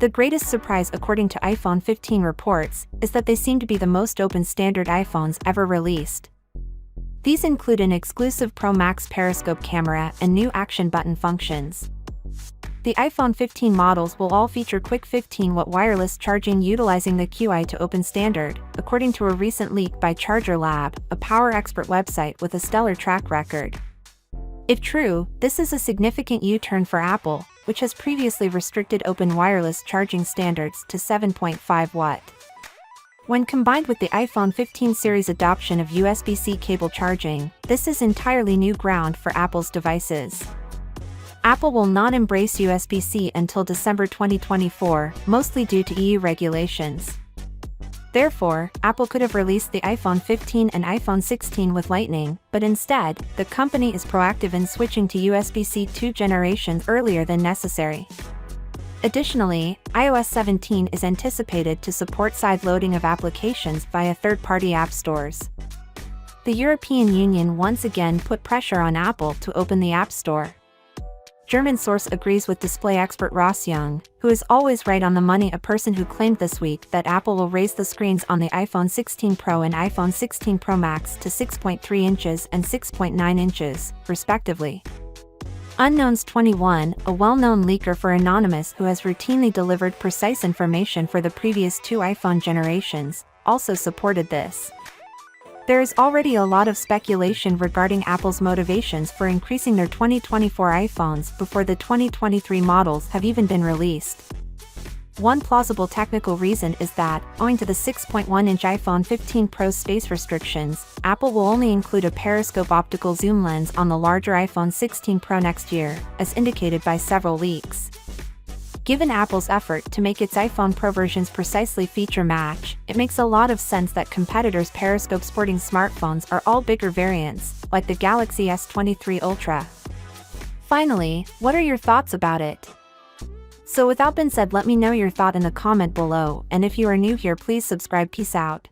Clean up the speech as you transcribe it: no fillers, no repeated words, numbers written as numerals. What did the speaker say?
The greatest surprise according to iPhone 15 reports is that they seem to be the most open standard iPhones ever released. These include an exclusive Pro Max periscope camera and new action button functions. The iPhone 15 models will all feature quick 15-watt wireless charging utilizing the QI to Open standard, according to a recent leak by Charger Lab, a power expert website with a stellar track record. If true, this is a significant U-turn for Apple, which has previously restricted open wireless charging standards to 7.5 watt. When combined with the iPhone 15 series adoption of USB-C cable charging, this is entirely new ground for Apple's devices. Apple will not embrace USB-C until December 2024, mostly due to EU regulations. Therefore, Apple could have released the iPhone 15 and iPhone 16 with Lightning, but instead, the company is proactive in switching to USB-C 2 generations earlier than necessary. Additionally, iOS 17 is anticipated to support side-loading of applications via third-party app stores. The European Union once again put pressure on Apple to open the App Store. German source agrees with display expert Ross Young, who is always right on the money, a person who claimed this week that Apple will raise the screens on the iPhone 16 Pro and iPhone 16 Pro Max to 6.3 inches and 6.9 inches, respectively. Unknowns21, a well-known leaker for Anonymous who has routinely delivered precise information for the previous two iPhone generations, also supported this. There is already a lot of speculation regarding Apple's motivations for increasing their 2024 iPhones before the 2023 models have even been released. One plausible technical reason is that, owing to the 6.1-inch iPhone 15 Pro's space restrictions, Apple will only include a periscope optical zoom lens on the larger iPhone 16 Pro next year, as indicated by several leaks. Given Apple's effort to make its iPhone Pro versions precisely feature match, it makes a lot of sense that competitors' periscope-sporting smartphones are all bigger variants, like the Galaxy S23 Ultra. Finally, what are your thoughts about it? So without being said, let me know your thought in the comment below, and if you are new here, please subscribe. Peace out.